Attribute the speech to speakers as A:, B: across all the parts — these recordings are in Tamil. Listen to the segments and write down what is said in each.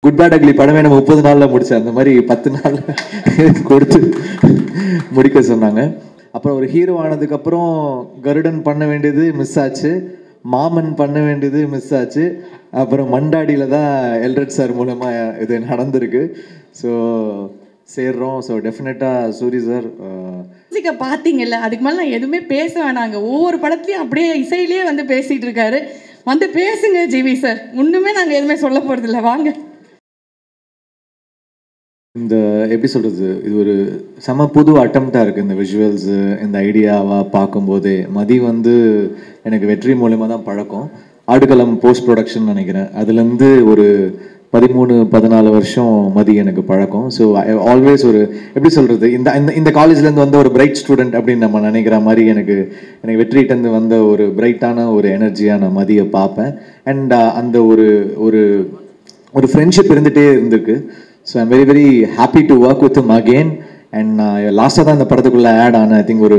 A: குட் பேட் அக்லி படமே நம்ம 30 நாளில் முடித்தேன், அந்த மாதிரி 10 நாள் கொடுத்து முடிக்க சொன்னாங்க. அப்புறம் ஒரு ஹீரோ ஆனதுக்கப்புறம் கருடன் பண்ண வேண்டியது மிஸ் ஆச்சு, மாமன் பண்ண வேண்டியது மிஸ் ஆச்சு, அப்புறம் மண்டாடியில் தான் எல்ரட் சார் மூலமாக இது நடந்திருக்கு. ஸோ சேர்றோம். ஸோ டெஃபினட்டாக சூரி சார்
B: மியூசிக்கை பார்த்தீங்கல்ல, அதுக்கு மேலே நான் எதுவுமே பேச வேணாங்க. ஒவ்வொரு படத்துலையும் அப்படியே இசையிலேயே வந்து பேசிகிட்டு இருக்காரு. வந்து பேசுங்க ஜிவி சார், ஒன்றுமே நாங்கள் எதுவுமே சொல்ல போகிறதில்ல, வாங்க.
A: இந்த எப்படி சொல்கிறது, இது ஒரு செம புது அட்டம்ப்டாக இருக்குது. இந்த விஷுவல்ஸு இந்த ஐடியாவாக பார்க்கும்போதே மதி வந்து எனக்கு வெற்றி மூலமாக தான் பழக்கம். ஆடுகளம் போஸ்ட் ப்ரொடக்ஷன் நினைக்கிறேன், அதுலேருந்து ஒரு 13-14 வருஷம் மதி எனக்கு பழக்கம். ஸோ ஆல்வேஸ் ஒரு எப்படி சொல்கிறது, இந்த இந்த காலேஜ்லேருந்து வந்த ஒரு பிரைட் ஸ்டூடெண்ட் அப்படின்னு நம்ம நினைக்கிற மாதிரி எனக்கு வெற்றிகிட்டேருந்து வந்த ஒரு பிரைட்டான ஒரு எனர்ஜியாக நான் மதியை பார்ப்பேன். அண்ட் அந்த ஒரு ஒரு ஒரு ஃப்ரெண்ட்ஷிப் இருந்துகிட்டே இருந்திருக்கு. So I'm very very happy to work with him again. And நான் லாஸ்ட்டாக தான் இந்த படத்துக்குள்ளே ஆட் ஆனேன். ஐ திங்க் ஒரு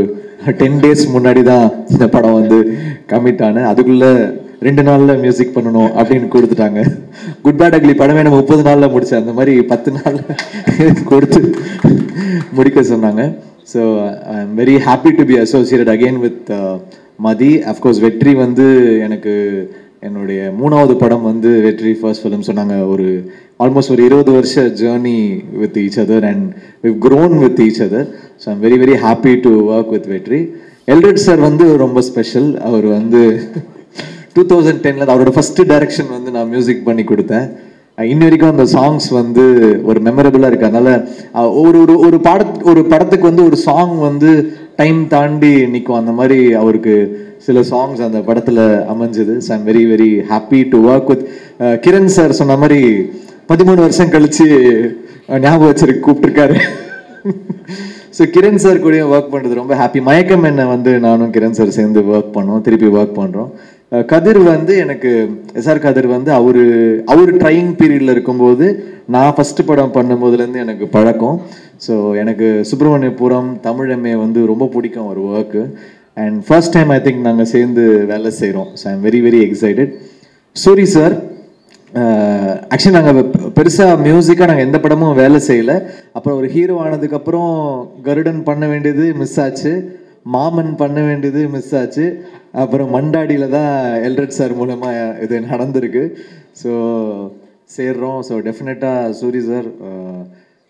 A: 10 days முன்னாடி தான் இந்த படம் வந்து கமிட் ஆனேன். அதுக்குள்ளே 2 நாளில் மியூசிக் பண்ணணும் அப்படின்னு கொடுத்துட்டாங்க. குட் பேட் அக்லி படமே நம்ம 30 நாளில் முடித்தேன், அந்த மாதிரி 10 நாள் கொடுத்து முடிக்க சொன்னாங்க. So I am very happy to be associated again with Mathi. Of course வெற்றி வந்து எனக்கு என்னுடைய 3வது படம் வந்து வெற்றி ஃபர்ஸ்ட் ஃபிலிம். சொன்னாங்க ஒரு ஆல்மோஸ்ட் ஒரு 20 வருஷ journey with each other and we've grown with each other. So I'm very very happy to work with வெற்றி. எல்ரட் சார் வந்து ரொம்ப ஸ்பெஷல். அவர் வந்து 2010 அவரோட ஃபர்ஸ்ட் டைரக்ஷன் வந்து நான் மியூசிக் பண்ணி கொடுத்தேன். இன்ன வரைக்கும் அந்த சாங்ஸ் வந்து ஒரு மெமரபிளாக இருக்குது. அதனால் ஒரு படத்துக்கு வந்து ஒரு சாங் வந்து டைம் தாண்டி நிற்கும், அந்த மாதிரி அவருக்கு சில சாங்ஸ் அந்த படத்தில் அமைஞ்சது. So I'm very very happy to work with Kiran sir. சொன்ன மாதிரி 13 வருஷம் கழித்து ஞாபகம் வச்சிருக்கு கூப்பிட்டுருக்காரு. ஸோ கிரண் சார் கூட ஒர்க் பண்ணுறது ரொம்ப ஹாப்பி. மயக்கம் என்ன வந்து நானும் கிரண் சார் சேர்ந்து ஒர்க் பண்ணோம், திருப்பி ஒர்க் பண்ணுறோம். கதிர் வந்து எனக்கு எஸ்ஆர் கதிர் வந்து அவர் ட்ரையிங் பீரியடில் இருக்கும்போது நான் ஃபஸ்ட்டு படம் பண்ணும்போதுலேருந்து எனக்கு பழக்கம். ஸோ எனக்கு சுப்பிரமணியபுரம் தமிழ் எம்ஏ வந்து ரொம்ப பிடிக்கும் ஒரு work. And first time I think நாங்கள் சேர்ந்து வேலை செய்கிறோம். So I'm very very excited. Soori sir actually நாங்கள் பெருசாக மியூசிக்காக நாங்கள் எந்த படமும் வேலை செய்யலை. அப்புறம் ஒரு ஹீரோ ஆனதுக்கப்புறம் கருடன் பண்ண வேண்டியது மிஸ் ஆச்சு, மாமன் பண்ண வேண்டியது மிஸ் ஆச்சு, அப்புறம் மண்டாடியில் தான் எல்ரட் சார் மூலமாக இது நடந்திருக்கு. ஸோ சேர்றோம். ஸோ டெஃபினட்டாக சூரி சார்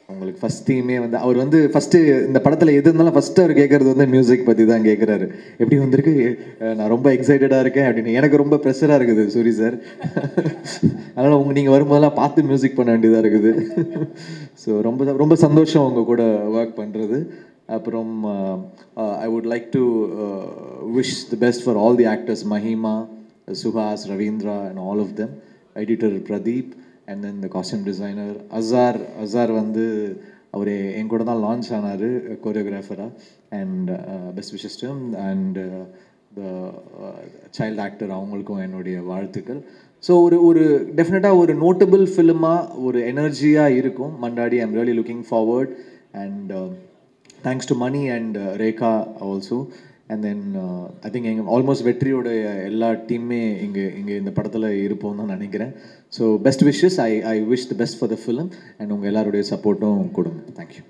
A: உங்களுக்கு ஃபஸ்ட் தீமே வந்து அவர் வந்து ஃபஸ்ட்டு இந்த படத்தில் எது இருந்தாலும் ஃபஸ்ட்டு அவர் கேட்குறது வந்து மியூசிக் பற்றி தான் கேட்குறாரு. எப்படி வந்திருக்கு, நான் ரொம்ப எக்ஸைட்டடாக இருக்கேன் அப்படின்னு. எனக்கு ரொம்ப ப்ரெஷராக இருக்குது சூரி சார். அதனால் நீங்கள் வரும்போதெல்லாம் பார்த்து மியூசிக் பண்ண வேண்டியதாக இருக்குது. ஸோ ரொம்ப ரொம்ப சந்தோஷம் உங்கள் கூட ஒர்க் பண்ணுறது. அப்புறம் I would like to wish the best for all the actors, Mahima, Suhas, Ravindra and all of them, editor Pradeep, and then the costume designer Azhar வந்து அவர் என் கூட தான் லான்ச் ஆனார் கோரியோகிராஃபராக. And best wishes to him. And the child actor, அவங்களுக்கும் என்னுடைய வாழ்த்துக்கள். ஸோ ஒரு டெஃபினட்டாக ஒரு நோட்டபிள் ஃபிலிமாக ஒரு எனர்ஜியாக இருக்கும் Mandaadi. I'm really looking forward. And thanks to Mani and Rekha also. And then I think எங்கள் ஆல்மோஸ்ட் வெற்றியோட எல்லா டீமே இங்கே இந்த படத்தில் இருப்போம்னு தான் நினைக்கிறேன். So best wishes. I wish the best for the film. And உங்கள் எல்லாருடைய சப்போர்ட்டும் கொடுங்க. தேங்க்யூ.